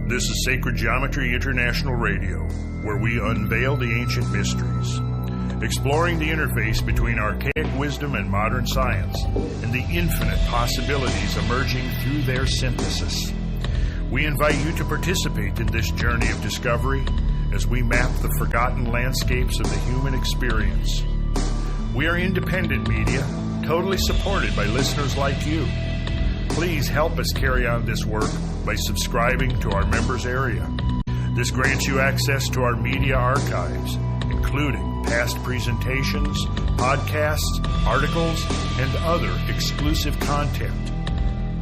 This is Sacred Geometry International Radio, where we unveil the ancient mysteries, exploring the interface between archaic wisdom and modern science, and the infinite possibilities emerging through their synthesis. We invite you to participate in this journey of discovery as we map the forgotten landscapes of the human experience. We are independent media, totally supported by listeners like you. Please help us carry on this work by subscribing to our members area. This grants you access to our media archives, including past presentations, podcasts, articles, and other exclusive content.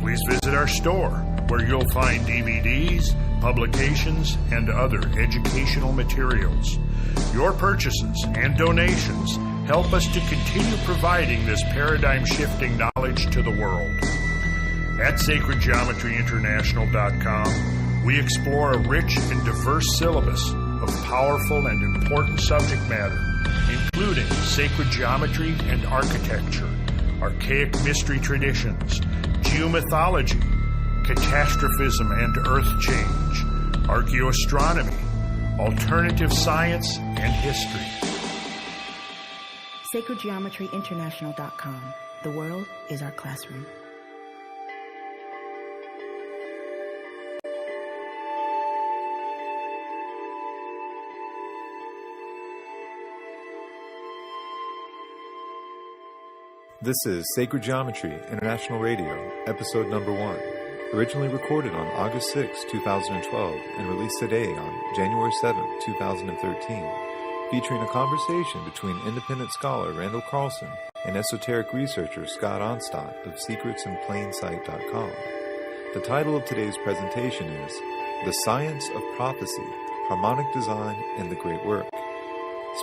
Please visit our store, where you'll find DVDs, publications, and other educational materials. Your purchases and donations help us to continue providing this paradigm-shifting knowledge to the world. At sacredgeometryinternational.com, we explore a rich and diverse syllabus of powerful and important subject matter, including sacred geometry and architecture, archaic mystery traditions, geomythology, catastrophism and earth change, archaeoastronomy, alternative science, and history. sacredgeometryinternational.com. The world is our classroom. This is Sacred Geometry International Radio, episode number 1, originally recorded on August 6, 2012, and released today on January 7, 2013, featuring a conversation between independent scholar Randall Carlson and esoteric researcher Scott Onstott of secretsinplainsight.com. The title of today's presentation is The Science of Prophecy, Harmonic Design, and the Great Work.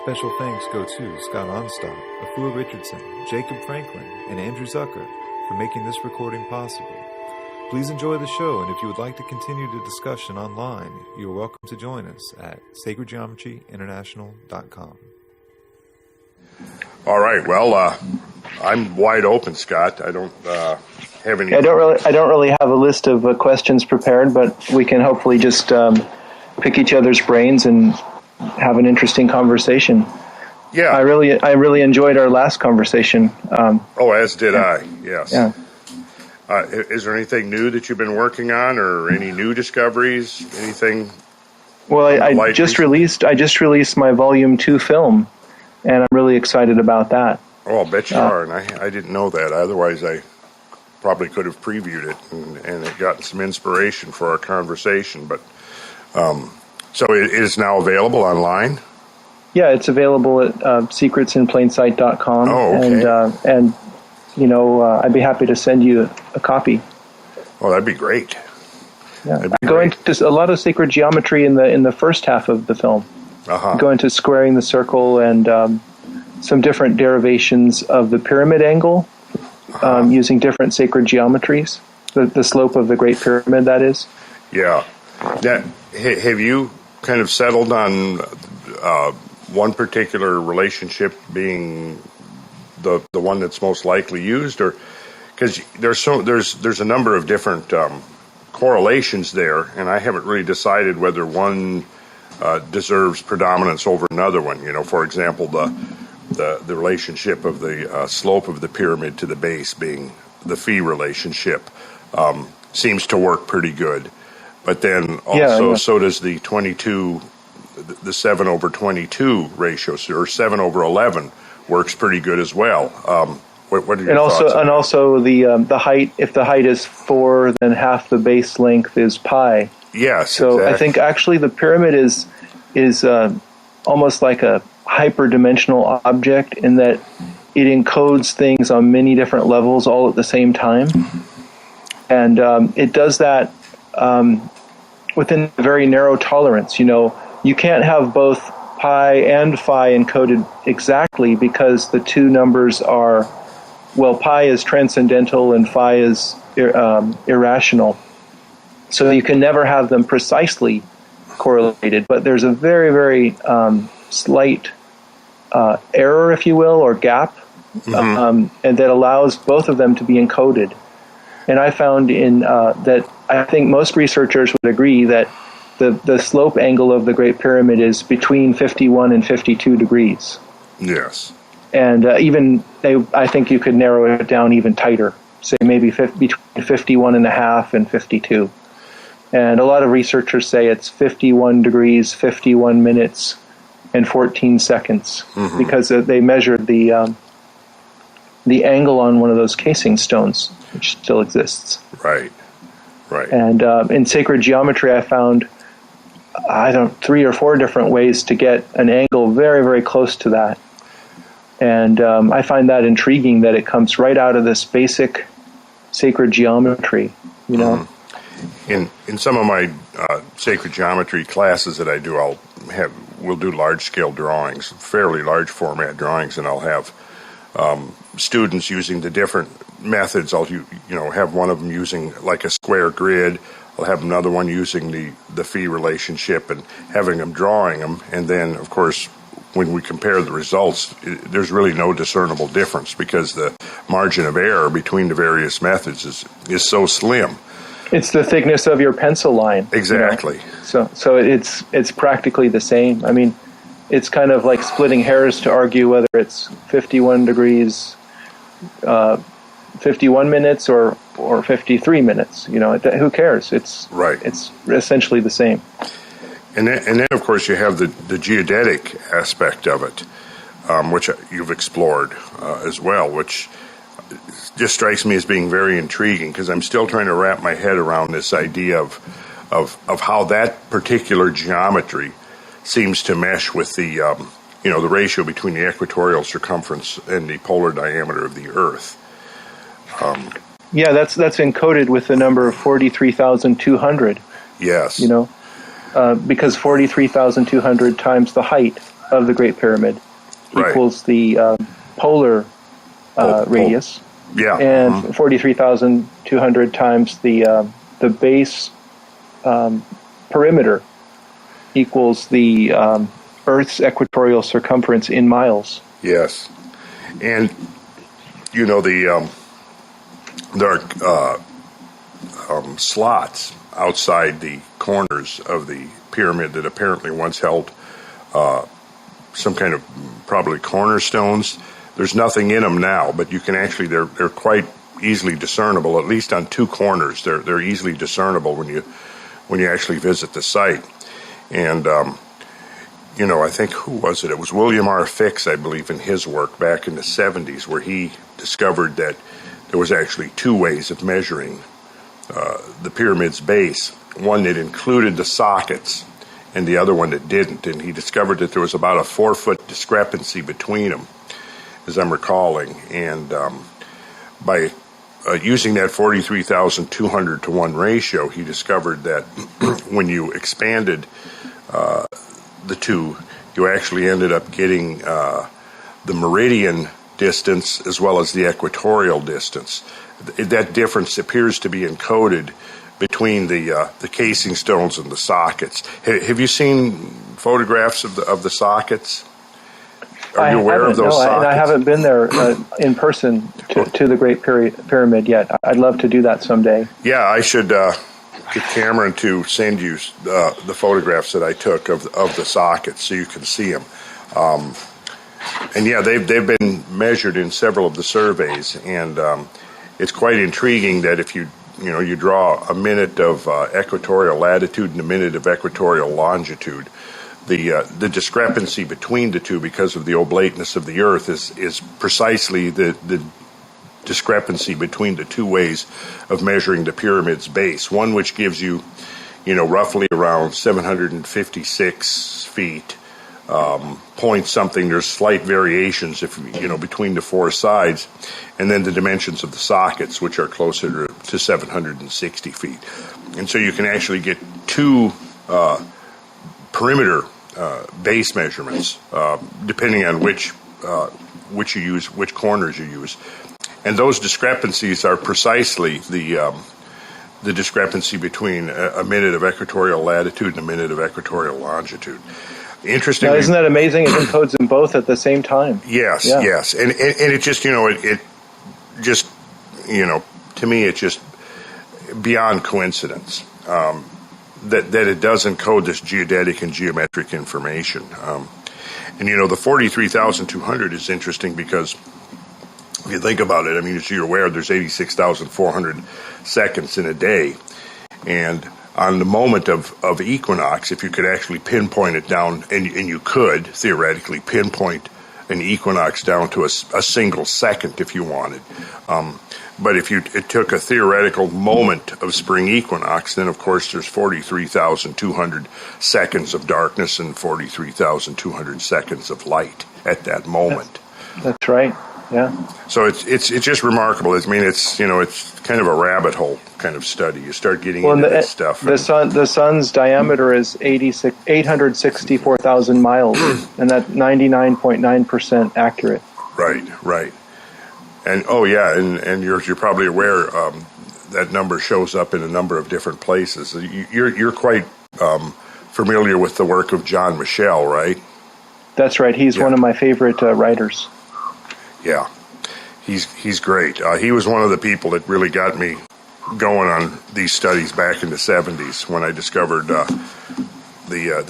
Special thanks go to Scott Onstott, Afua Richardson, Jacob Franklin, and Andrew Zucker for making this recording possible. Please enjoy the show, and if you would like to continue the discussion online, you are welcome to join us at sacredgeometryinternational.com. All right. Well, I'm wide open, Scott. I don't have any. I don't really have a list of questions prepared, but we can hopefully just pick each other's brains and have an interesting conversation. Yeah, I really enjoyed our last conversation. As did I. Yes. Yeah. Is there anything new that you've been working on, or any new discoveries? Anything? Well, I just released my Volume 2 film, and I'm really excited about that. Oh, I'll bet you are, and I didn't know that. Otherwise, I probably could have previewed it and it gotten some inspiration for our conversation. But so it is now available online? Yeah, it's available at secretsinplainsight.com. Oh, okay. And I'd be happy to send you a copy. Oh, that'd be great. Yeah, I go into a lot of sacred geometry in the first half of the film. Uh-huh. Go into squaring the circle and some different derivations of the pyramid angle using different sacred geometries. The slope of the Great Pyramid, that is. Yeah. Have you kind of settled on one particular relationship being the one that's most likely used, or because there's a number of different correlations there, and I haven't really decided whether one deserves predominance over another one. For example, the relationship of the slope of the pyramid to the base being the phi relationship seems to work pretty good. But then also, so does the 22, the 7 over 22 ratio, or 7 over 11 works pretty good as well. What are your thoughts? And also the height. If the height is 4, then half the base length is pi. Yes. So exactly. I think actually the pyramid is almost like a hyperdimensional object in that it encodes things on many different levels all at the same time, and it does that. Within a very narrow tolerance. You can't have both pi and phi encoded exactly because the two numbers are, pi is transcendental and phi is irrational. So you can never have them precisely correlated, but there's a very, very slight error, if you will, or gap, and that allows both of them to be encoded. And I found that I think most researchers would agree that the slope angle of the Great Pyramid is between 51 and 52 degrees. Yes. And I think you could narrow it down even tighter, say maybe between 51 and a half and 52. And a lot of researchers say it's 51 degrees, 51 minutes, and 14 seconds, because they measured the angle on one of those casing stones, which still exists. Right. And in sacred geometry, I found 3 or 4 different ways to get an angle very, very close to that. And I find that intriguing that it comes right out of this basic sacred geometry, you know. In some of my sacred geometry classes that I do, we'll do large scale drawings, fairly large format drawings, and I'll have students using the different methods. I'll have one of them using like a square grid. I'll have another one using the phi relationship and having them drawing them, and then of course when we compare the results, there's really no discernible difference because the margin of error between the various methods is so slim. It's the thickness of your pencil line. Exactly. You know? So it's practically the same. I mean, it's kind of like splitting hairs to argue whether it's 51 degrees, 51 minutes or 53 minutes. You know, who cares? It's essentially the same. And then of course you have the geodetic aspect of it, which you've explored as well, which just strikes me as being very intriguing because I'm still trying to wrap my head around this idea of how that particular geometry seems to mesh with the the ratio between the equatorial circumference and the polar diameter of the Earth. That's encoded with the number 43,200. Yes. You know, because 43,200 times the height of the Great Pyramid equals the polar radius. Yeah. And 43,200 times the base perimeter equals the Earth's equatorial circumference in miles. Yes. And, there are slots outside the corners of the pyramid that apparently once held some kind of probably cornerstones. There's nothing in them now, but you can actually, they're quite easily discernible, at least on 2 corners. They're easily discernible when you actually visit the site. And, I think, who was it? It was William R. Fix, I believe, in his work back in the 70s, where he discovered that there was actually 2 ways of measuring the pyramid's base. One that included the sockets and the other one that didn't. And he discovered that there was about a 4-foot discrepancy between them, as I'm recalling. And by using that 43,200 to 1 ratio, he discovered that when you expanded the 2, you actually ended up getting the meridian distance as well as the equatorial distance. That difference appears to be encoded between the casing stones and the sockets. Have you seen photographs of the sockets? Are you aware of those sockets? And I haven't been there in person to the Great Pyramid yet. I'd love to do that someday. Yeah, I should get Cameron to send you the photographs that I took of the sockets so you can see them. And yeah, they've been measured in several of the surveys, and it's quite intriguing that if you draw a minute of equatorial latitude and a minute of equatorial longitude, the discrepancy between the 2 because of the oblateness of the Earth is precisely the discrepancy between the 2 ways of measuring the pyramid's base. One which gives you, roughly around 756 feet, point something. There's slight variations between the 4 sides, and then the dimensions of the sockets, which are closer to 760 feet. And so you can actually get 2 perimeter base measurements, depending on which you use, which corners you use. And those discrepancies are precisely the discrepancy between a minute of equatorial latitude and a minute of equatorial longitude. Interesting. Isn't that amazing? It encodes them both at the same time. Yes, yeah. Yes. And it just, it just, to me, it's just beyond coincidence. that it does encode this geodetic and geometric information. And the 43,200 is interesting because if you think about it, I mean, as you're aware, there's 86,400 seconds in a day. And on the moment of equinox, if you could actually pinpoint it down, and you could theoretically pinpoint an equinox down to a single second if you wanted. But if it took a theoretical moment of spring equinox, then of course there's 43,200 seconds of darkness and 43,200 seconds of light at that moment. That's right. Yeah. So it's just remarkable. I mean, it's kind of a rabbit hole kind of study. You start getting into this stuff. The sun's diameter is 864,000 miles, and that's 99.9% accurate. Right. And and you're probably aware that number shows up in a number of different places. You're quite familiar with the work of John Michel, right? That's right. He's one of my favorite writers. Yeah, he's great. He was one of the people that really got me going on these studies back in the 70s when I discovered the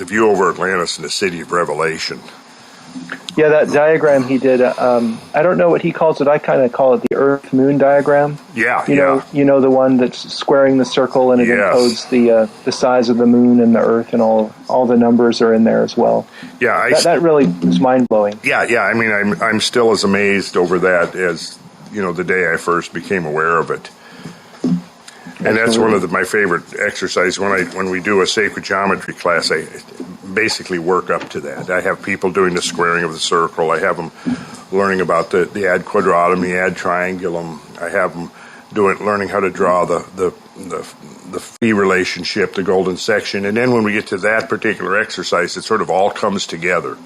view over Atlantis and the City of Revelation. Yeah, that diagram he did. I don't know what he calls it. I kind of call it the Earth-Moon diagram. Yeah, You know the one that's squaring the circle, and it encodes the size of the moon and the Earth, and all the numbers are in there as well. Yeah, that really is mind blowing. Yeah. I mean, I'm still as amazed over that as the day I first became aware of it. And that's one of my favorite exercises. When we do a sacred geometry class, I basically work up to that. I have people doing the squaring of the circle. I have them learning about the ad quadratum, the ad triangulum. I have them learning how to draw the phi relationship, the golden section. And then when we get to that particular exercise, it sort of all comes together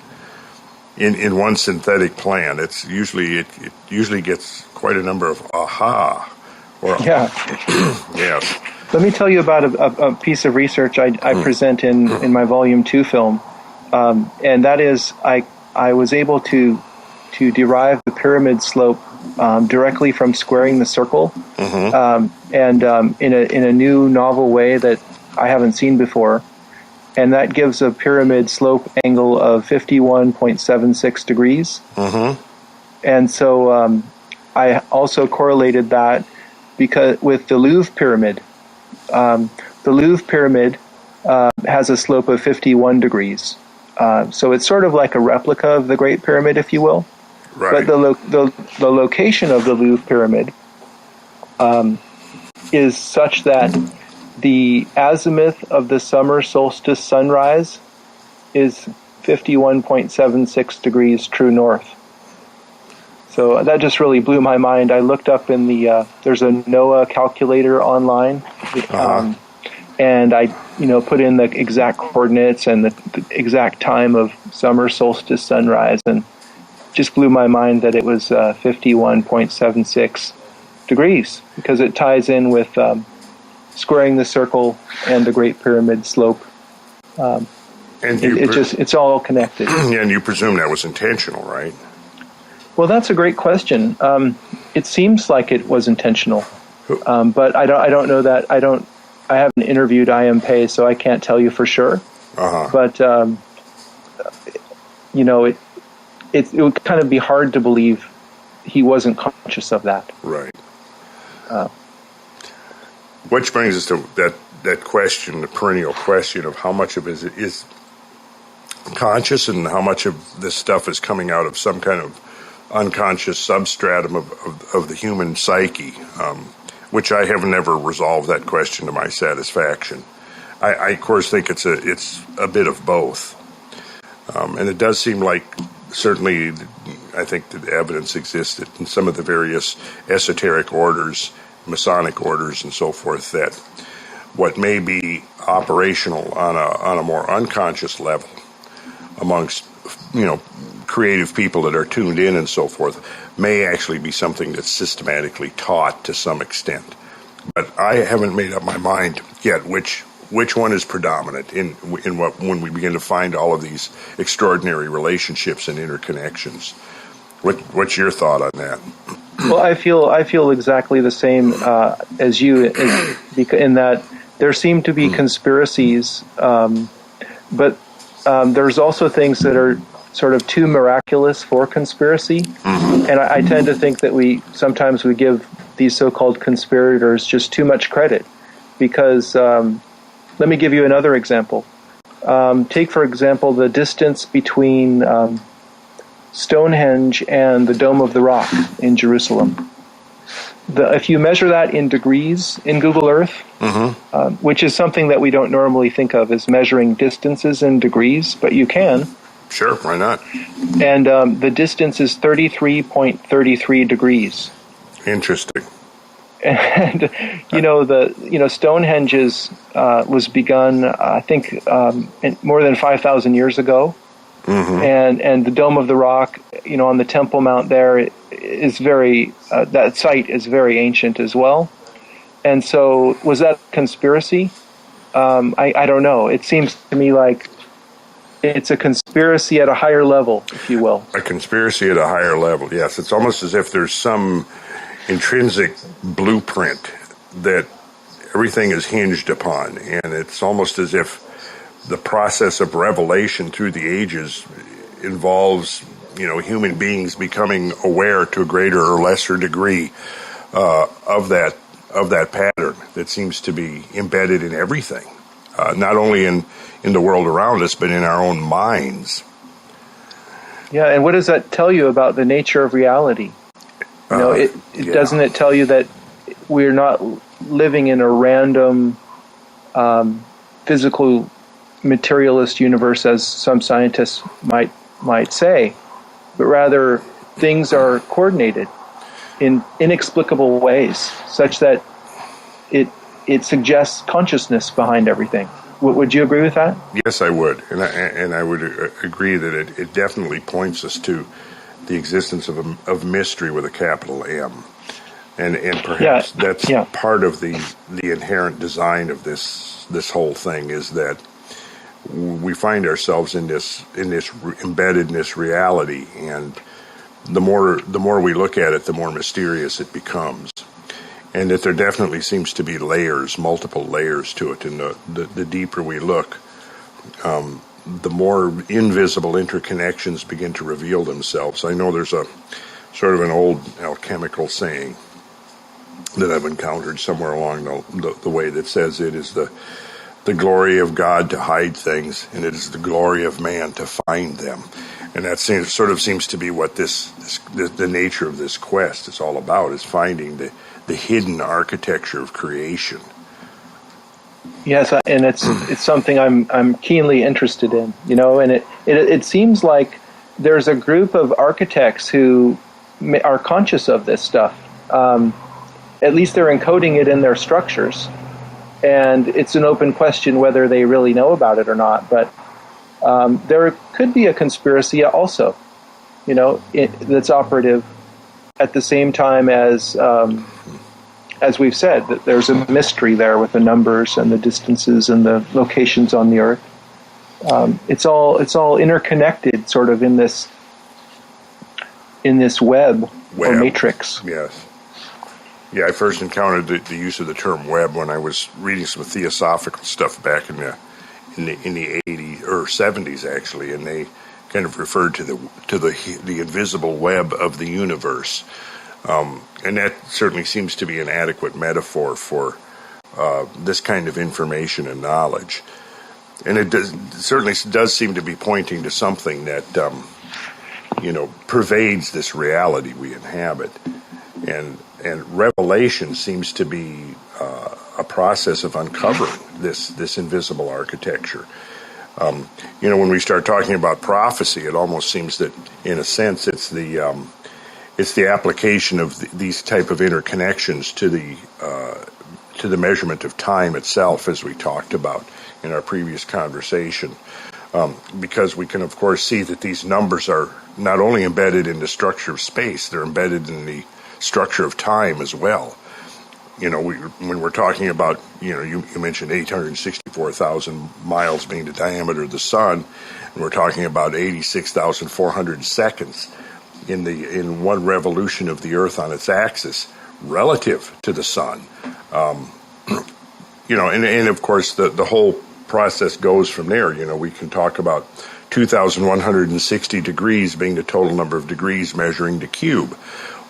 in one synthetic plan. It usually gets quite a number of aha. Yes. Let me tell you about a piece of research I present in my Volume 2 film, and that is I was able to derive the pyramid slope directly from squaring the circle, and in a new novel way that I haven't seen before, and that gives a pyramid slope angle of 51.76 degrees, and so I also correlated that with the Louvre pyramid. The Louvre pyramid has a slope of 51 degrees. So it's sort of like a replica of the Great Pyramid, if you will. Right. But the location of the Louvre pyramid is such that the azimuth of the summer solstice sunrise is 51.76 degrees true north. So that just really blew my mind. I looked up in there's a NOAA calculator online, and I put in the exact coordinates and the exact time of summer solstice sunrise, and just blew my mind that it was 51.76 degrees, because it ties in with squaring the circle and the Great Pyramid slope. It's all connected. Yeah, and you presume that was intentional, right? Well, that's a great question. It seems like it was intentional, but I don't know that. I haven't interviewed I.M. Pei, so I can't tell you for sure. But it would kind of be hard to believe he wasn't conscious of that. Right. Which brings us to that question, the perennial question of how much of it is conscious and how much of this stuff is coming out of some kind of unconscious substratum of the human psyche, which I have never resolved that question to my satisfaction. I of course think it's a bit of both, and it does seem like certainly I think that evidence existed in some of the various esoteric orders, Masonic orders, and so forth, that what may be operational on a more unconscious level amongst creative people that are tuned in and so forth may actually be something that's systematically taught to some extent. But I haven't made up my mind yet which one is predominant when we begin to find all of these extraordinary relationships and interconnections. What's your thought on that? Well, I feel exactly the same as you, in that there seem to be conspiracies, but there's also things that are sort of too miraculous for conspiracy. And I tend to think that sometimes we give these so-called conspirators just too much credit, because let me give you another example. Take, for example, the distance between Stonehenge and the Dome of the Rock in Jerusalem. If you measure that in degrees in Google Earth, which is something that we don't normally think of as measuring distances in degrees, but you can. Sure, why not? And the distance is 33.33 degrees. Interesting. And Stonehenge was begun, I think, more than 5,000 years ago. And the Dome of the Rock, on the Temple Mount there, is that site is very ancient as well. And so, was that a conspiracy? I don't know. It seems to me like it's a conspiracy at a higher level, if you will. A conspiracy at a higher level, yes. It's almost as if there's some intrinsic blueprint that everything is hinged upon, and it's almost as if the process of revelation through the ages involves, human beings becoming aware to a greater or lesser degree of that pattern that seems to be embedded in everything, not only in the world around us, but in our own minds. Yeah, and what does that tell you about the nature of reality? Doesn't it tell you that we're not living in a random physical materialist universe, as some scientists might say, but rather things are coordinated in inexplicable ways, such that it suggests consciousness behind everything. Would you agree with that? Yes, I would, and I would agree that it definitely points us to the existence of mystery with a capital M, and perhaps that's part of the inherent design of this whole thing, is that we find ourselves in this embedded in this reality, and the more we look at it, the more mysterious it becomes, and that there definitely seems to be multiple layers to it, and the deeper we look, the more invisible interconnections begin to reveal themselves. I know there's a sort of an old alchemical saying that I've encountered somewhere along the way that says it is the glory of God to hide things, and it is the glory of man to find them. And that sort of seems to be what the nature of this quest is all about, is finding the hidden architecture of creation. Yes, and it's something I'm keenly interested in, and it seems like there's a group of architects who are conscious of this stuff. At least they're encoding it in their structures. And it's an open question whether they really know about it or not. But there could be a conspiracy also, that's operative at the same time as we've said, that there's a mystery there with the numbers and the distances and the locations on the Earth. It's all interconnected, sort of in this web or matrix. Yes. Yeah, I first encountered the use of the term web when I was reading some theosophical stuff back in the 80s or 70s, actually, and they kind of referred to the invisible web of the universe, and that certainly seems to be an adequate metaphor for this kind of information and knowledge. And it certainly does seem to be pointing to something that pervades this reality we inhabit, and revelation seems to be a process of uncovering this invisible architecture. When we start talking about prophecy, it almost seems that, in a sense, it's the application of these type of interconnections to the measurement of time itself, as we talked about in our previous conversation. Because we can, of course, see that these numbers are not only embedded in the structure of space, they're embedded in the structure of time as well. When we're talking about, you mentioned 864,000 miles being the diameter of the sun, and we're talking about 86,400 seconds in one revolution of the Earth on its axis relative to the sun. and of course the whole process goes from there. We can talk about 2,160 degrees being the total number of degrees measuring the cube,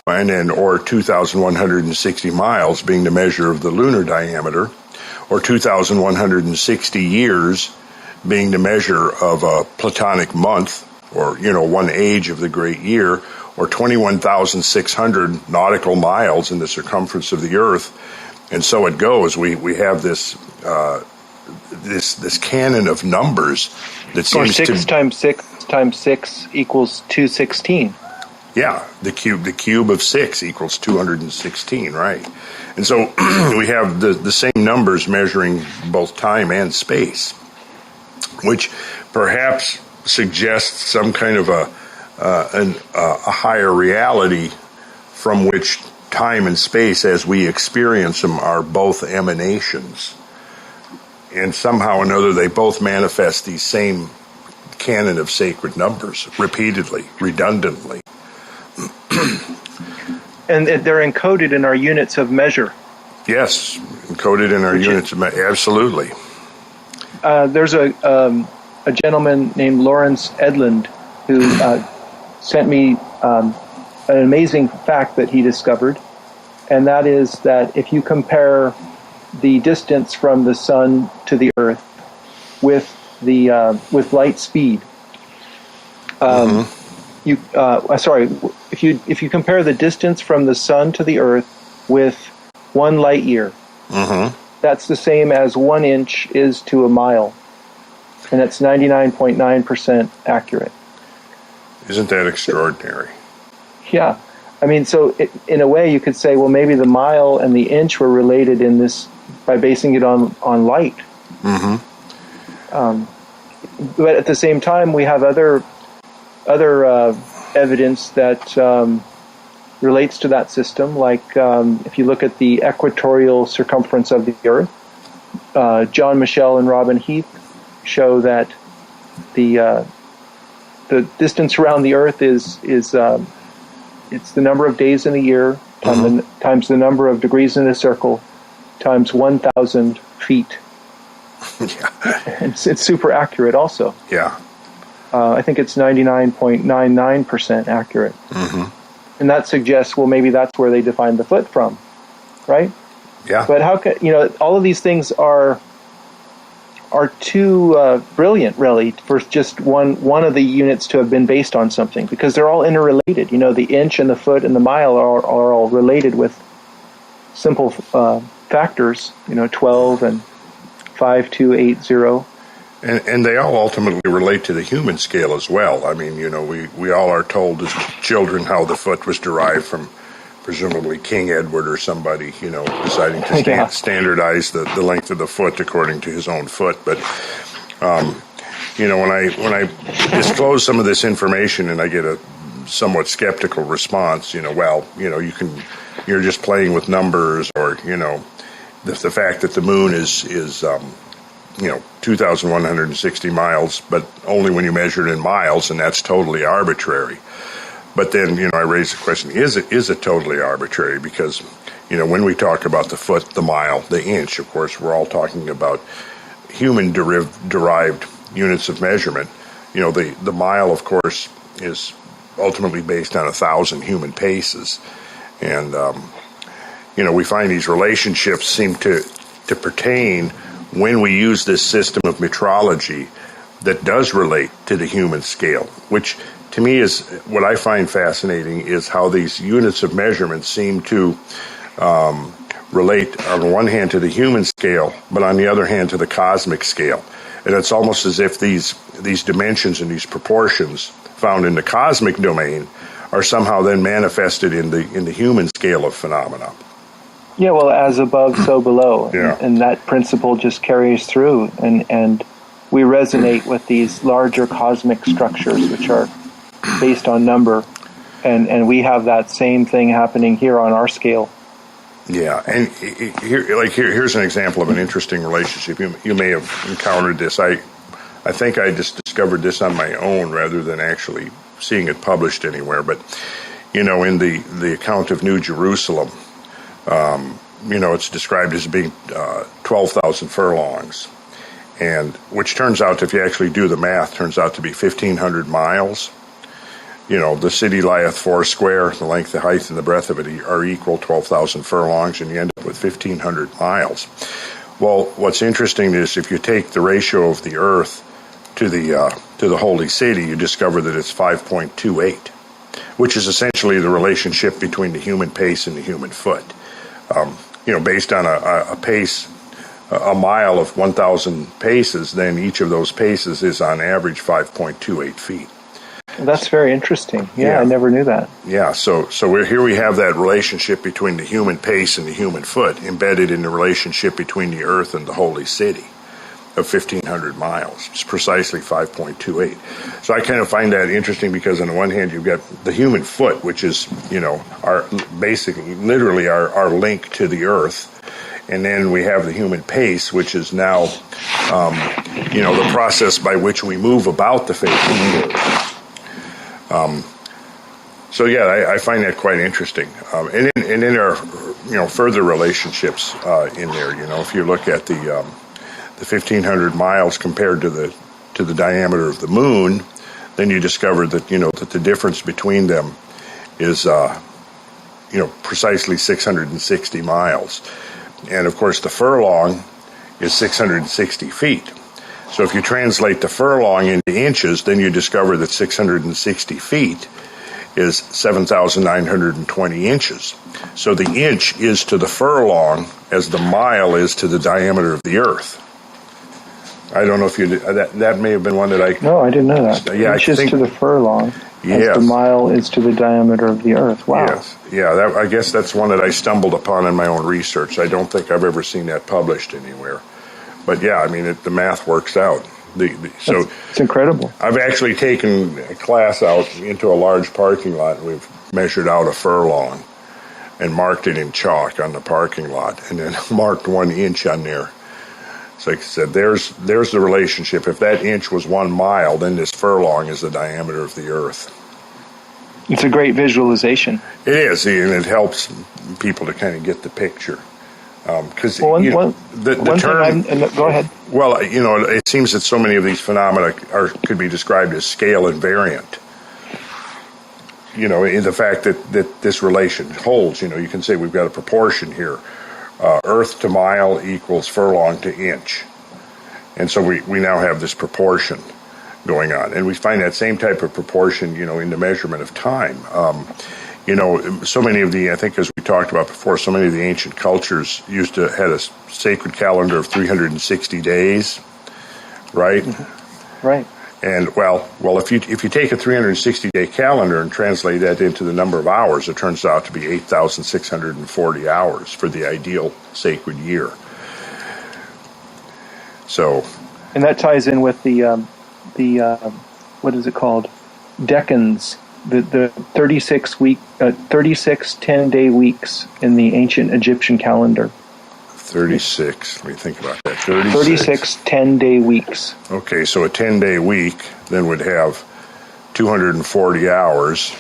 and then or 2,160 miles being the measure of the lunar diameter, or 2,160 years being the measure of a Platonic month, or one age of the great year, or 21,600 nautical miles in the circumference of the Earth, and so it goes. We have this canon of numbers that seems to 6 times 6 times 6 equals 216. Yeah, the cube of 6 equals 216, right? And so we have the same numbers measuring both time and space, which perhaps suggests some kind of a higher reality from which time and space, as we experience them, are both emanations. And somehow or another, they both manifest these same canon of sacred numbers repeatedly, redundantly. And they're encoded in our units of measure. Yes, encoded in our units of measure. Absolutely. There's a gentleman named Lawrence Edlund who sent me an amazing fact that he discovered, and that is that if you compare the distance from the sun to the Earth with light speed, if you compare the distance from the sun to the Earth with 1 light year, that's the same as 1 inch is to a mile, and that's 99.9% accurate. Isn't that extraordinary? Yeah. I mean, so in a way you could say, well, maybe the mile and the inch were related in this by basing it on light. But at the same time, we have other evidence that relates to that system. Like if you look at the equatorial circumference of the Earth, John Michel and Robin Heath show that the distance around the Earth is it's the number of days in a year times the number of degrees in a circle times 1,000 feet. Yeah. It's super accurate also. Yeah. I think it's 99.99% accurate. And that suggests, well, maybe that's where they defined the foot from, right? Yeah. But how can, all of these things are too brilliant, really, for just one of the units to have been based on something, because they're all interrelated. The inch and the foot and the mile are all related with simple factors, 12 and 5280. And they all ultimately relate to the human scale as well. I mean, we all are told as children how the foot was derived from presumably King Edward or somebody, deciding to standardize the length of the foot according to his own foot. But, when I disclose some of this information and I get a somewhat skeptical response, you're just playing with numbers, or, the fact that the moon is 2,160 miles, but only when you measure it in miles, and that's totally arbitrary. But then, I raise the question, is it totally arbitrary? Because, when we talk about the foot, the mile, the inch, of course, we're all talking about human-derived units of measurement. The mile, of course, is ultimately based on 1,000 human paces. And, we find these relationships seem to pertain when we use this system of metrology that does relate to the human scale, which to me is what I find fascinating, is how these units of measurement seem to relate on one hand to the human scale, but on the other hand to the cosmic scale. And it's almost as if these dimensions and these proportions found in the cosmic domain are somehow then manifested in the human scale of phenomena. Yeah, well, as above, so below. Yeah. And that principle just carries through, and we resonate with these larger cosmic structures, which are based on number, and we have that same thing happening here on our scale. Yeah, and here's an example of an interesting relationship. You may have encountered this. I think I just discovered this on my own rather than actually seeing it published anywhere. But in the account of New Jerusalem, it's described as being 12,000 furlongs, and which turns out, if you actually do the math, turns out to be 1,500 miles. The city lieth four square, the length, the height, and the breadth of it are equal, 12,000 furlongs, and you end up with 1,500 miles. Well, what's interesting is if you take the ratio of the Earth to the holy city, you discover that it's 5.28, which is essentially the relationship between the human pace and the human foot. Based on a pace, a mile of 1,000 paces, then each of those paces is on average 5.28 feet. That's very interesting. Yeah, I never knew that. Yeah, so we have that relationship between the human pace and the human foot embedded in the relationship between the Earth and the holy city of 1,500 miles. It's precisely 5.28. So I kind of find that interesting because on the one hand you've got the human foot, which is, our basically literally our link to the Earth. And then we have the human pace, which is now, the process by which we move about the face of the Earth. I find that quite interesting. And then there are, further relationships in there. If you look at the 1,500 miles compared to the diameter of the moon, then you discover that that the difference between them is precisely 660 miles, and of course the furlong is 660 feet. So if you translate the furlong into inches, then you discover that 660 feet is 7,920 inches. So the inch is to the furlong as the mile is to the diameter of the Earth. I don't know if you did, that may have been one that I... No, I didn't know that. Yeah, inch is to the furlong as the mile is to the diameter of the Earth. Wow. Yes. Yeah, I guess that's one that I stumbled upon in my own research. I don't think I've ever seen that published anywhere. But yeah, the math works out. So it's incredible. I've actually taken a class out into a large parking lot, and we've measured out a furlong and marked it in chalk on the parking lot, and then marked 1 inch on there. So like I said, there's the relationship. If that inch was 1 mile, then this furlong is the diameter of the Earth. It's a great visualization. It is, and it helps people to kind of get the picture. Because go ahead. Well, it seems that so many of these phenomena could be described as scale invariant. In the fact that this relation holds. You can say we've got a proportion here. Earth to mile equals furlong to inch. And so we now have this proportion going on. And we find that same type of proportion, in the measurement of time. So many of I think as we talked about before, so many of the ancient cultures had a sacred calendar of 360 days, right? Mm-hmm. Right. And well, if you take a 360-day calendar and translate that into the number of hours, it turns out to be 8,640 hours for the ideal sacred year. So, and that ties in with the what is it called? Decans. The 36 10-day weeks in the ancient Egyptian calendar. 36. Let me think about that. 36 10-day weeks. Okay, so a 10-day week then would have 240 hours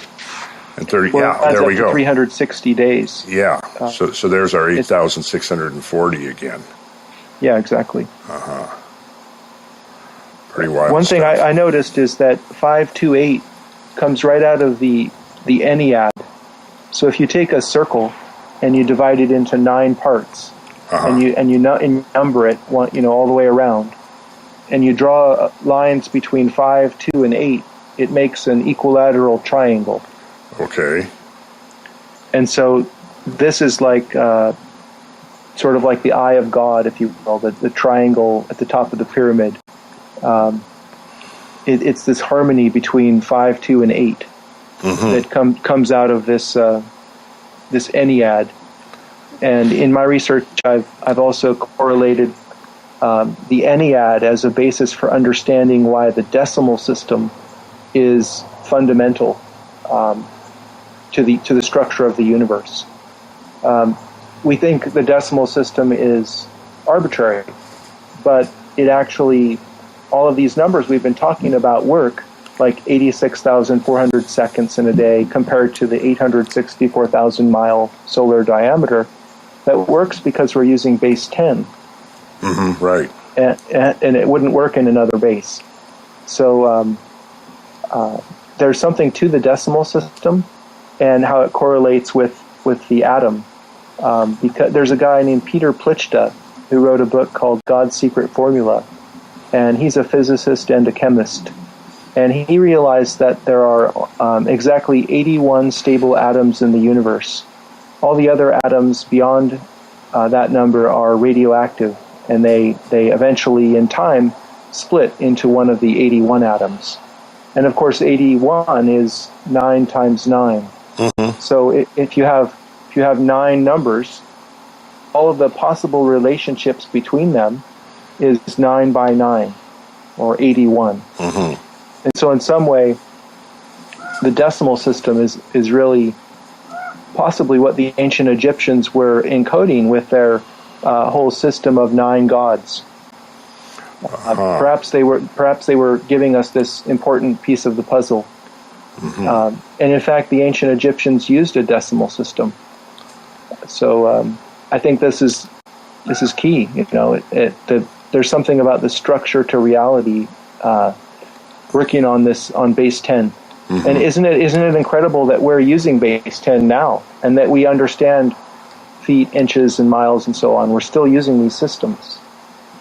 and 30. Well, yeah, there we go. 360 days. Yeah. So there's our 8,640 again. Yeah, exactly. Pretty wild. One thing I noticed is that 528 comes right out of the Ennead. So if you take a circle and you divide it into 9 parts, and you number it, all the way around, and you draw lines between 5, 2, and 8, it makes an equilateral triangle. Okay. And so this is like sort of like the eye of God, if you will, the triangle at the top of the pyramid. It's this harmony between 5, 2, and 8 that comes out of this Ennead. And in my research, I've also correlated the Ennead as a basis for understanding why the decimal system is fundamental to the structure of the universe. We think the decimal system is arbitrary, but it actually, all of these numbers we've been talking about work, like 86,400 seconds in a day compared to the 864,000 mile solar diameter. that works because we're using base 10. Mm-hmm, right. And it wouldn't work in another base. So there's something to the decimal system and how it correlates with the atom. Because there's a guy named Peter Plichta who wrote a book called God's Secret Formula, and he's a physicist and a chemist. And he realized that there are exactly 81 stable atoms in the universe. All the other atoms beyond that number are radioactive, and they eventually, in time, split into one of the 81 atoms. And of course, 81 is 9 times 9. Mm-hmm. So if you have 9 numbers, all of the possible relationships between them is 9 by 9, or 81. Mm-hmm. And so in some way, the decimal system is really possibly what the ancient Egyptians were encoding with their whole system of 9 gods. Perhaps they were giving us this important piece of the puzzle. Mm-hmm. And in fact, the ancient Egyptians used a decimal system. So I think this is key. There's something about the structure to reality working on this on base 10. Mm-hmm. And isn't it incredible that we're using base 10 now, and that we understand feet, inches, and miles, and so on? We're still using these systems.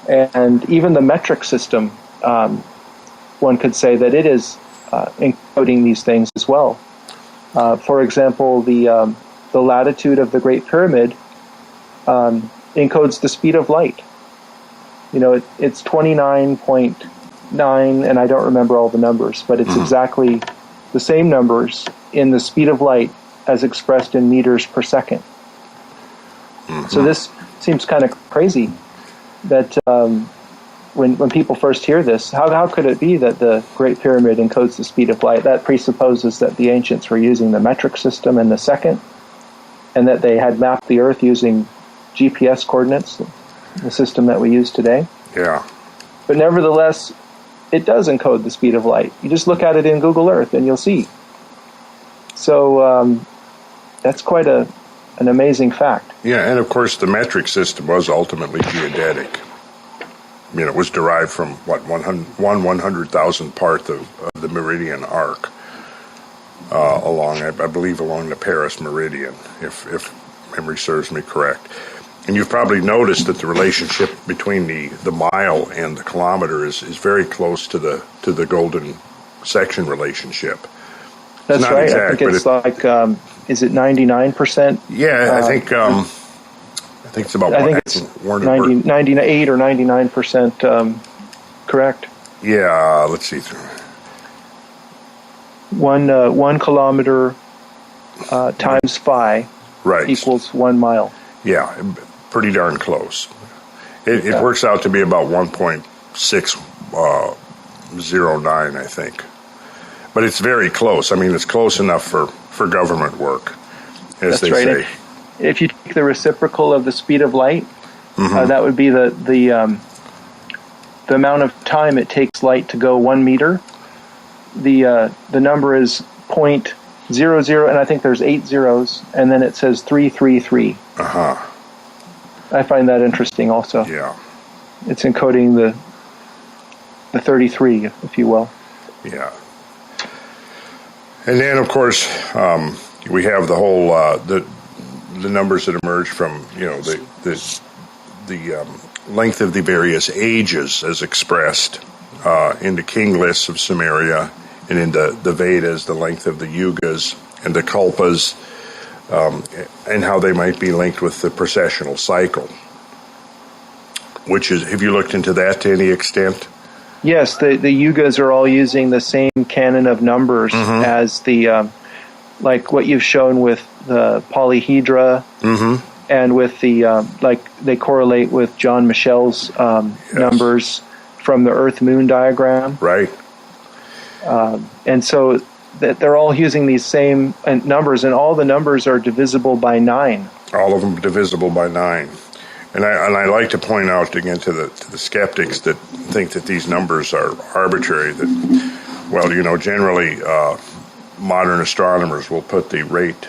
And even the metric system, one could say that it is encoding these things as well. For example, the latitude of the Great Pyramid encodes the speed of light. It's 29.9, and I don't remember all the numbers, but it's exactly the same numbers in the speed of light as expressed in meters per second. Mm-hmm. So this seems kind of crazy that when people first hear this, how could it be that the Great Pyramid encodes the speed of light? That presupposes that the ancients were using the metric system in the second, and that they had mapped the Earth using GPS coordinates, the system that we use today. Yeah. But nevertheless, it does encode the speed of light. You just look at it in Google Earth and you'll see. So that's quite an amazing fact. Yeah, and of course the metric system was ultimately geodetic. It was derived from, 100,000th part of the meridian arc along the Paris meridian, if memory serves me correct. And you've probably noticed that the relationship between the mile and the kilometer is very close to the golden section relationship. That's right. Exact, I think it's is it 99%? Yeah, I think it's about. I think it's 98 or 99%. Correct. Yeah, let's see. 1 kilometer times phi equals 1 mile. Yeah, pretty darn close. It works out to be about 1.609, I think. But it's very close. I mean, it's close enough for government work, as they say. If you take the reciprocal of the speed of light, that would be the amount of time it takes light to go 1 meter. The number is 0.00, and I think there's 8 zeros, and then it says 333. I find that interesting also. Yeah. It's encoding the 33, if you will. Yeah. And then, of course, we have the whole the numbers that emerge from the length of the various ages as expressed in the king lists of Sumeria, and in the Vedas, the length of the yugas and the kalpas, and how they might be linked with the precessional cycle. Have you looked into that to any extent? Yes, the yugas are all using the same canon of numbers as the, like what you've shown with the polyhedra, and with the, they correlate with John Michel's numbers from the Earth-Moon diagram. Right. And so they're all using these same numbers, and all the numbers are divisible by 9. All of them divisible by 9. And I like to point out again to the skeptics that think that these numbers are arbitrary. That, generally modern astronomers will put the rate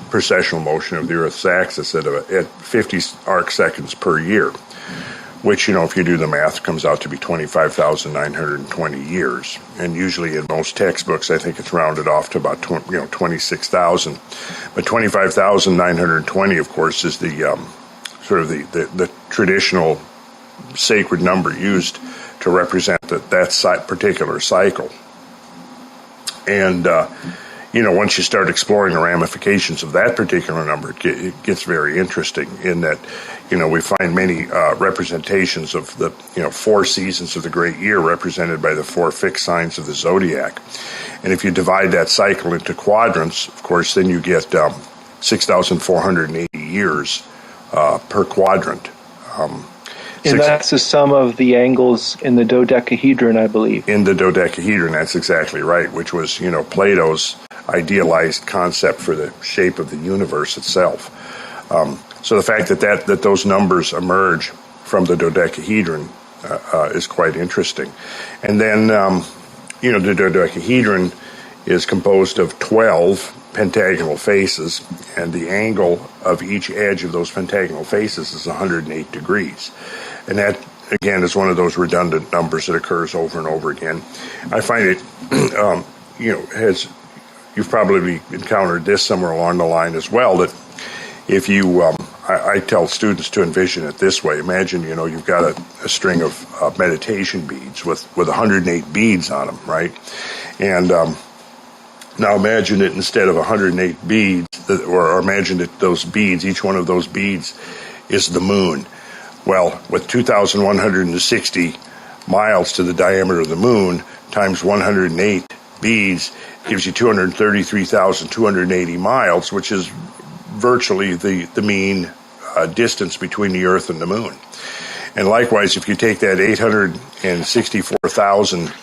precessional motion of the Earth's axis at 50 arc seconds per year, which, if you do the math, comes out to be 25,920 years. And usually in most textbooks, I think it's rounded off to about 26,000. But 25,920, of course, is the sort of the traditional sacred number used to represent that particular cycle. And once you start exploring the ramifications of that particular number, it gets very interesting in that, we find many representations of the, 4 seasons of the great year represented by the 4 fixed signs of the zodiac. And if you divide that cycle into quadrants, of course, then you get 6,480 years per quadrant. And that's the sum of the angles in the dodecahedron, I believe. In the dodecahedron, that's exactly right, which was, Plato's idealized concept for the shape of the universe itself. So the fact that those numbers emerge from the dodecahedron is quite interesting. And then, the dodecahedron is composed of 12 pentagonal faces, and the angle of each edge of those pentagonal faces is 108 degrees. And that, again, is one of those redundant numbers that occurs over and over again. I find it, you've probably encountered this somewhere along the line as well, that if you, I tell students to envision it this way. Imagine, you've got a string of meditation beads with 108 beads on them, right? And now imagine that instead of 108 beads, or imagine that those beads, each one of those beads is the moon. Well, with 2,160 miles to the diameter of the moon times 108 beads gives you 233,280 miles, which is virtually the mean distance between the Earth and the moon. And likewise, if you take that 864,000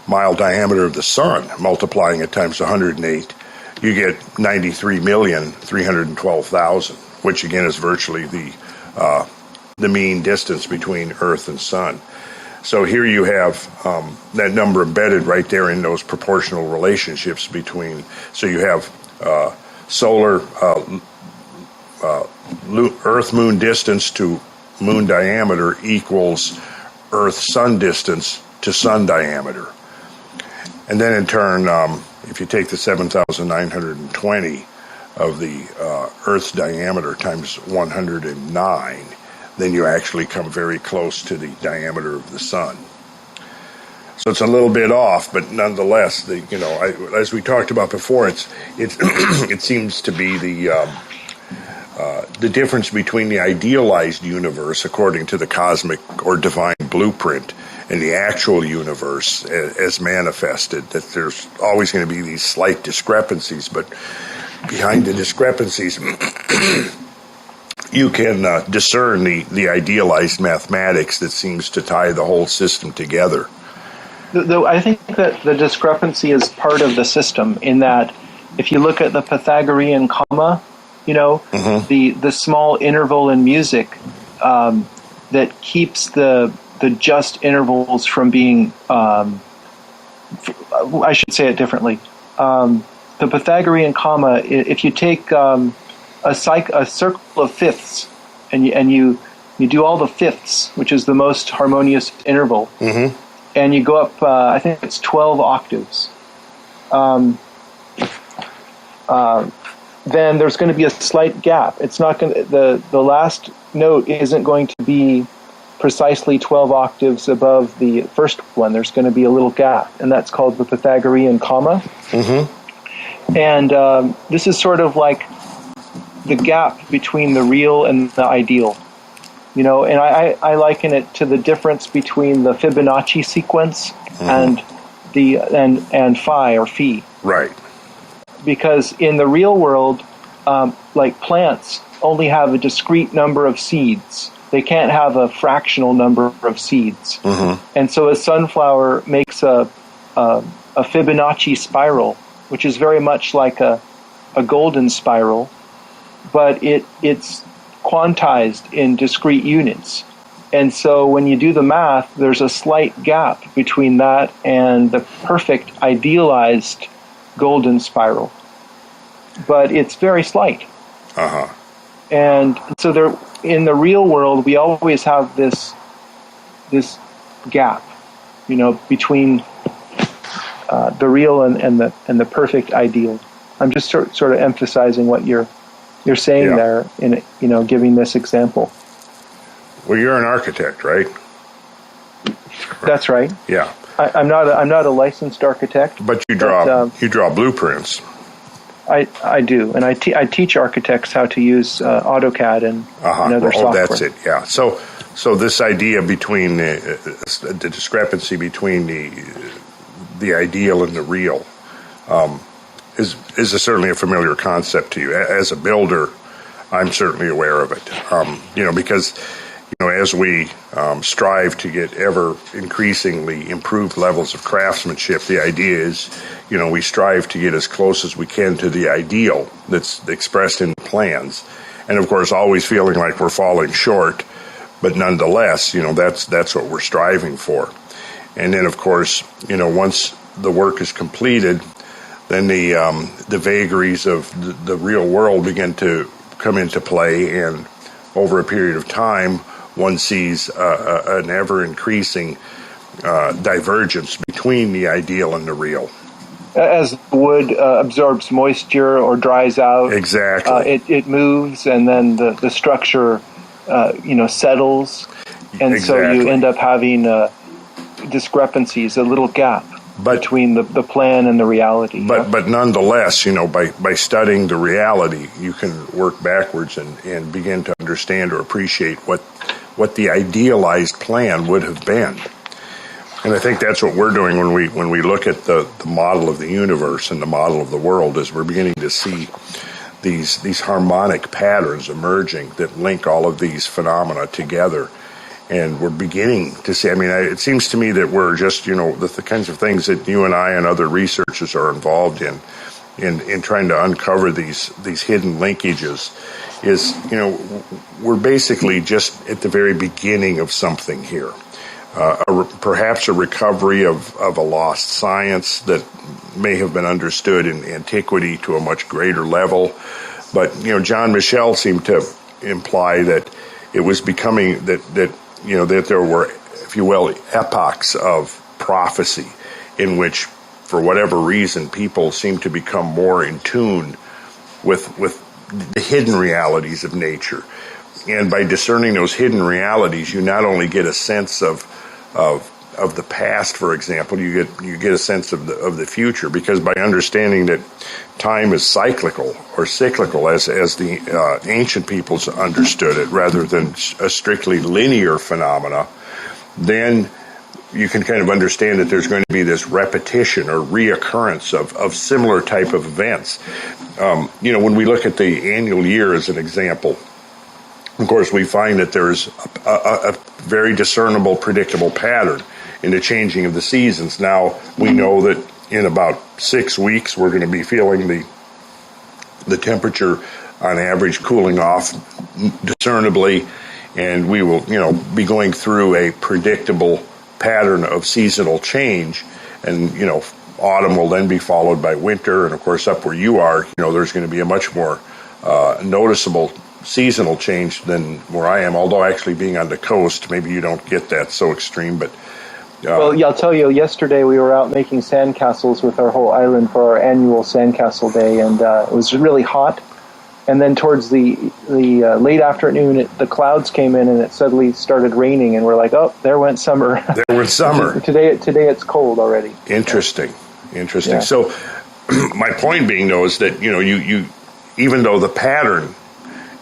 mile diameter of the sun, multiplying it times 108, you get 93,312,000, which again is virtually the mean distance between Earth and sun. So here you have that number embedded right there in those proportional relationships between. So you have solar Earth-Moon distance to Moon diameter equals Earth-Sun distance to Sun diameter. And then in turn, if you take the 7,920 of the Earth's diameter times 109, then you actually come very close to the diameter of the sun. So it's a little bit off, but nonetheless, as we talked about before, it seems to be the difference between the idealized universe, according to the cosmic or divine blueprint, and the actual universe as manifested. That there's always going to be these slight discrepancies, but behind the discrepancies, you can discern the idealized mathematics that seems to tie the whole system together. Though I think that the discrepancy is part of the system, in that if you look at the Pythagorean comma, the small interval in music that keeps the just intervals from being, I should say it differently. The Pythagorean comma, if you take a circle of fifths, and you do all the fifths, which is the most harmonious interval, and you go up, I think it's 12 octaves, then there's going to be a slight gap. It's not going to, the last note isn't going to be precisely 12 octaves above the first one. There's going to be a little gap, and that's called the Pythagorean comma. And this is sort of like the gap between the real and the ideal. And I liken it to the difference between the Fibonacci sequence and phi or phi. Right. Because in the real world, like plants only have a discrete number of seeds. They can't have a fractional number of seeds. And so a sunflower makes a Fibonacci spiral, which is very much like a golden spiral, but it's quantized in discrete units. And so when you do the math, there's a slight gap between that and the perfect idealized golden spiral. but it's very slight. Uh-huh. And so there, in the real world, we always have this gap, between the real and the perfect ideal. I'm just sort of emphasizing what you're saying there in giving this example. Well, you're an architect, right? That's right. Yeah. I'm not a licensed architect, but you draw blueprints. I do, and I teach architects how to use AutoCAD and other software. Oh, that's it. Yeah. So this idea between the discrepancy between the ideal and the real is certainly a familiar concept to you. As a builder, I'm certainly aware of it. Because as we strive to get ever increasingly improved levels of craftsmanship, the idea is, we strive to get as close as we can to the ideal that's expressed in plans. And of course, always feeling like we're falling short, but nonetheless, that's what we're striving for. And then, of course, once the work is completed, then the vagaries of the real world begin to come into play, and over a period of time, one sees an ever-increasing divergence between the ideal and the real. As wood absorbs moisture or dries out, exactly, it moves, and then the structure, settles, and so you end up having discrepancies, a little gap between the plan and the reality. But nonetheless, by studying the reality, you can work backwards and begin to understand or appreciate what the idealized plan would have been. And I think that's what we're doing when we look at the model of the universe and the model of the world, is we're beginning to see these harmonic patterns emerging that link all of these phenomena together. And we're beginning to see, it seems to me that we're just, the kinds of things that you and I and other researchers are involved in trying to uncover these hidden linkages is, we're basically just at the very beginning of something here. Perhaps a recovery of a lost science that may have been understood in antiquity to a much greater level. But, John Michel seemed to imply that it was becoming that there were, if you will, epochs of prophecy in which, for whatever reason, people seem to become more in tune with the hidden realities of nature. And by discerning those hidden realities, you not only get a sense of the past, for example, you get a sense of the future, because by understanding that time is cyclical or cyclical, as the ancient peoples understood it, rather than a strictly linear phenomena, then you can kind of understand that there's going to be this repetition or reoccurrence of similar type of events. When we look at the annual year as an example, of course, we find that there's a very discernible, predictable pattern in the changing of the seasons. Now, we know that in about 6 weeks, we're going to be feeling the temperature on average cooling off discernibly, and we will, be going through a predictable pattern of seasonal change. And, autumn will then be followed by winter. And of course, up where you are, there's going to be a much more noticeable seasonal change than where I am, although actually being on the coast, maybe you don't get that so extreme. But well, I'll tell you, yesterday we were out making sandcastles with our whole island for our annual sandcastle day, and it was really hot. And then towards the late afternoon, the clouds came in, and it suddenly started raining, and we're like, oh, there went summer. There went summer. Today it's cold already. Interesting. Yeah. So my point being, though, is that, you even though the pattern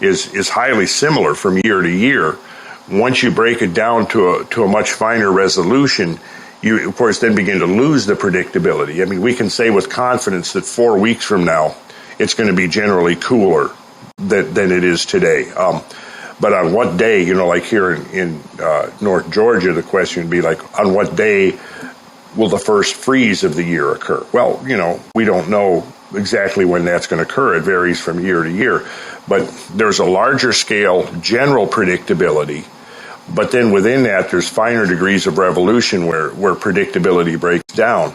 is highly similar from year to year, once you break it down to a much finer resolution, you, of course, then begin to lose the predictability. We can say with confidence that 4 weeks from now, it's going to be generally cooler than it is today. But on what day, like here in North Georgia, the question would be like, on what day will the first freeze of the year occur? Well, we don't know exactly when that's going to occur. It varies from year to year. But there's a larger scale general predictability. But then within that, there's finer degrees of revolution where predictability breaks down.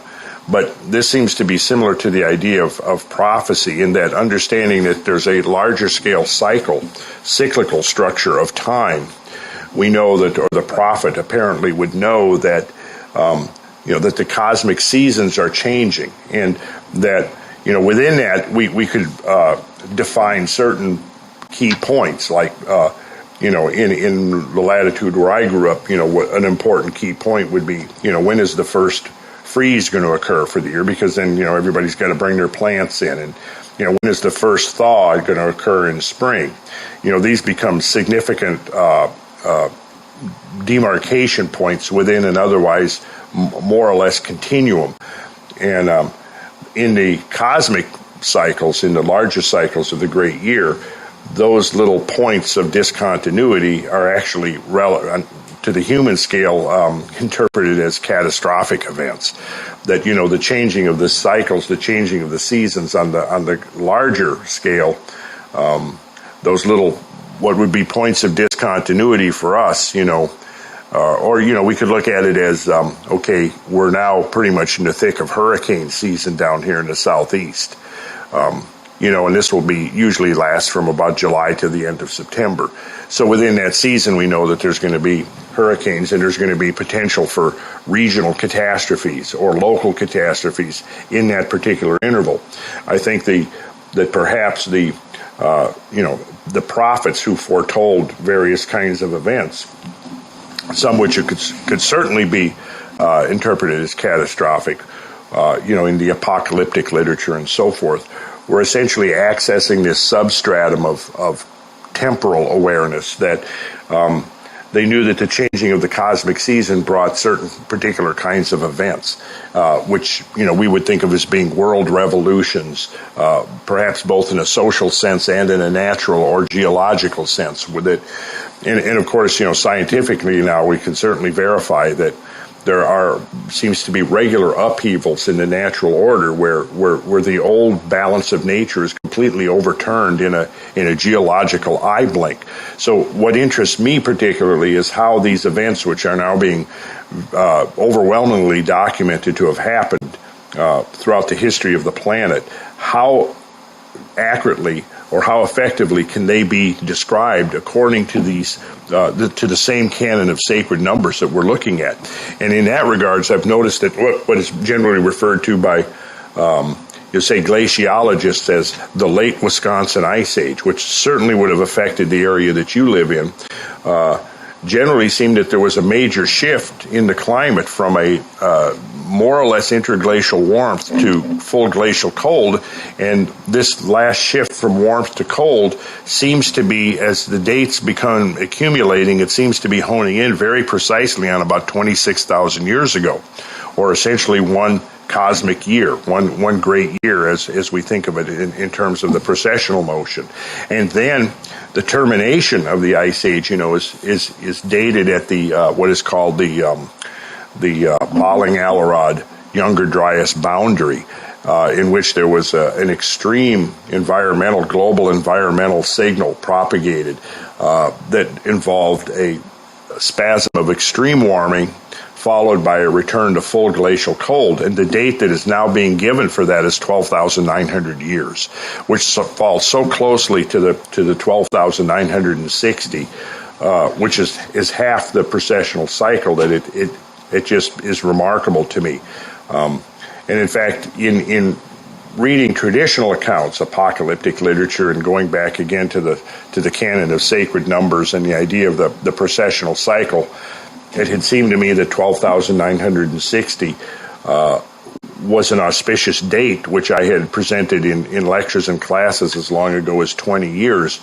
But this seems to be similar to the idea of prophecy, in that understanding that there's a larger scale cyclical structure of time. We know that, or the prophet apparently would know that, that the cosmic seasons are changing, and that, within that we could define certain key points, like, in the latitude where I grew up, what an important key point would be, when is the first freeze going to occur for the year, because then, everybody's got to bring their plants in, and, when is the first thaw going to occur in spring? These become significant demarcation points within an otherwise more or less continuum. And in the cosmic cycles, in the larger cycles of the great year, those little points of discontinuity are actually relevant to the human scale, interpreted as catastrophic events. That, the changing of the cycles, the changing of the seasons on the larger scale, those little, what would be points of discontinuity for us, or we could look at it as, okay, we're now pretty much in the thick of hurricane season down here in the southeast. And this will be usually last from about July to the end of September. So within that season, we know that there's going to be hurricanes, and there's going to be potential for regional catastrophes or local catastrophes in that particular interval. I think that perhaps the prophets who foretold various kinds of events, some which could certainly be interpreted as catastrophic, in the apocalyptic literature and so forth, were essentially accessing this substratum of temporal awareness, that they knew that the changing of the cosmic season brought certain particular kinds of events, which, we would think of as being world revolutions, perhaps both in a social sense and in a natural or geological sense. With it, and of course, scientifically now we can certainly verify that there seems to be regular upheavals in the natural order where the old balance of nature is completely overturned in a geological eye blink. So what interests me particularly is how these events, which are now being overwhelmingly documented to have happened throughout the history of the planet, how accurately or how effectively can they be described according to these to the same canon of sacred numbers that we're looking at? And in that regards, I've noticed that what is generally referred to by glaciologists as the late Wisconsin Ice Age, which certainly would have affected the area that you live in, generally seemed that there was a major shift in the climate from a more or less interglacial warmth to full glacial cold, and this last shift from warmth to cold seems to be, as the dates become accumulating, it seems to be honing in very precisely on about 26,000 years ago, or essentially one cosmic year, one great year as we think of it in terms of the precessional motion. And then the termination of the Ice Age, is dated at the what is called the Balling-Allarod Younger Dryas boundary, in which there was an extreme global environmental signal propagated that involved a spasm of extreme warming followed by a return to full glacial cold. And the date that is now being given for that is 12,900 years, which falls so closely to the 12,960, which is half the precessional cycle, that it just is remarkable to me. And in fact, in reading traditional accounts, apocalyptic literature, and going back again to the canon of sacred numbers and the idea of the precessional cycle, it had seemed to me that 12,960 was an auspicious date, which I had presented in lectures and classes as long ago as 20 years,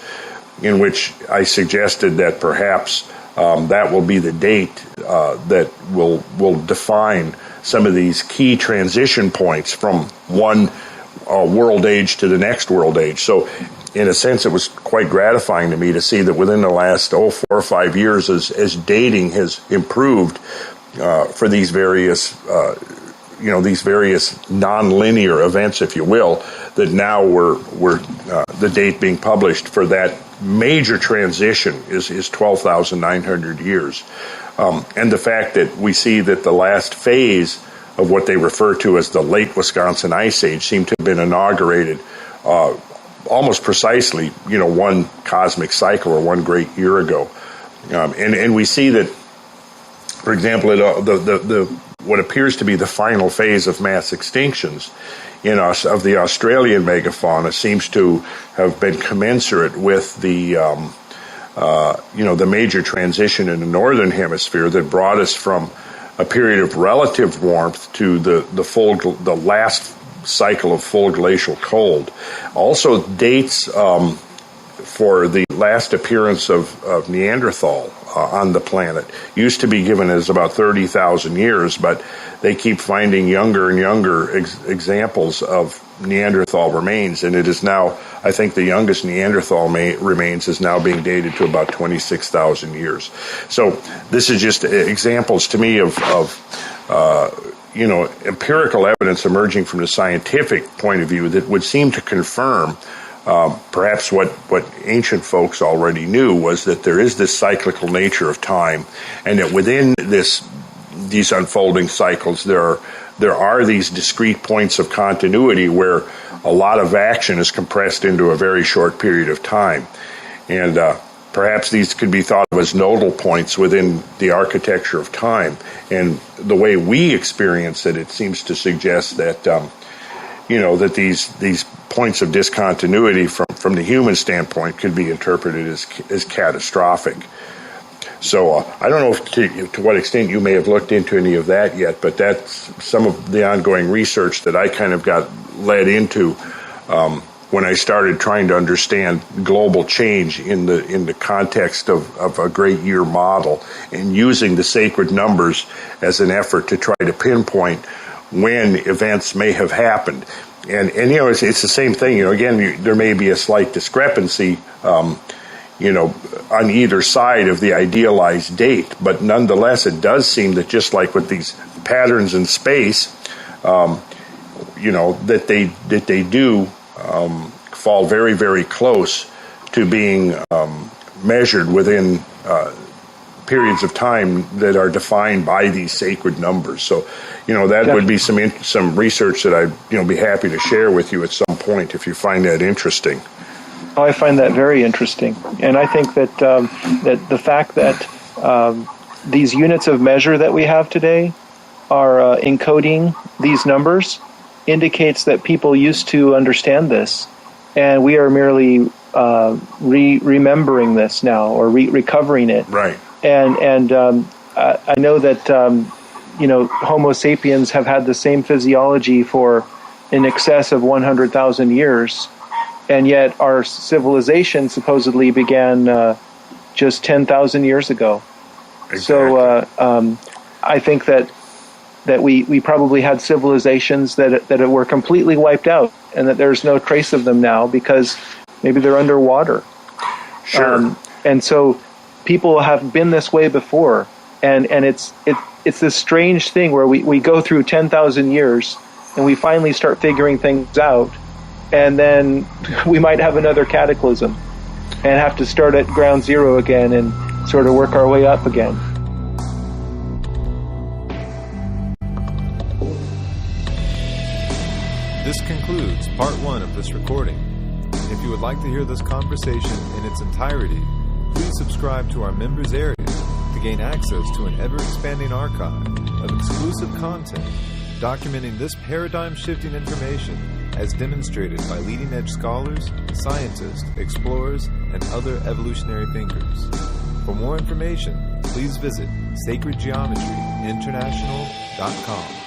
in which I suggested that perhaps that will be the date that will define some of these key transition points from one world age to the next world age. So in a sense, it was quite gratifying to me to see that within the last 4 or 5 years, as dating has improved for these various nonlinear events, if you will, that now we're the date being published for that major transition is 12,900 years. And the fact that we see that the last phase of what they refer to as the late Wisconsin Ice Age seem to have been inaugurated almost precisely, one cosmic cycle or one great year ago. And we see that, for example, what appears to be the final phase of mass extinctions of the Australian megafauna seems to have been commensurate with the major transition in the northern hemisphere that brought us from a period of relative warmth to the last cycle of full glacial cold. Also, dates for the last appearance of Neanderthal on the planet used to be given as about 30,000 years, but they keep finding younger and younger examples of Neanderthal remains, and it is now, I think the youngest Neanderthal remains is now being dated to about 26,000 years. So this is just examples to me of empirical evidence emerging from the scientific point of view that would seem to confirm perhaps what ancient folks already knew, was that there is this cyclical nature of time, and that within these unfolding cycles there are these discrete points of continuity where a lot of action is compressed into a very short period of time. And perhaps these could be thought of as nodal points within the architecture of time. And the way we experience it seems to suggest that that these points of discontinuity from the human standpoint could be interpreted as catastrophic. So I don't know to what extent you may have looked into any of that yet, but that's some of the ongoing research that I kind of got led into when I started trying to understand global change in the context of a great year model, and using the sacred numbers as an effort to try to pinpoint when events may have happened. And it's the same thing. Again, there may be a slight discrepancy on either side of the idealized date, but nonetheless, it does seem that just like with these patterns in space, that they do fall very, very close to being measured within periods of time that are defined by these sacred numbers. So, that would be some research that I'd be happy to share with you at some point if you find that interesting. I find that very interesting, and I think that that the fact that these units of measure that we have today are encoding these numbers indicates that people used to understand this, and we are merely remembering this now, or recovering it. Right. And I know that Homo sapiens have had the same physiology for in excess of 100,000 years. And yet our civilization supposedly began just 10,000 years ago. Exactly. So I think that we probably had civilizations that were completely wiped out, and that there's no trace of them now because maybe they're underwater. Sure. And so people have been this way before, and it's this strange thing where we go through 10,000 years and we finally start figuring things out. And then we might have another cataclysm and have to start at ground zero again and sort of work our way up again. This concludes part 1 of this recording. If you would like to hear this conversation in its entirety, please subscribe to our members area to gain access to an ever-expanding archive of exclusive content documenting this paradigm-shifting information as demonstrated by leading-edge scholars, scientists, explorers, and other evolutionary thinkers. For more information, please visit sacredgeometryinternational.com.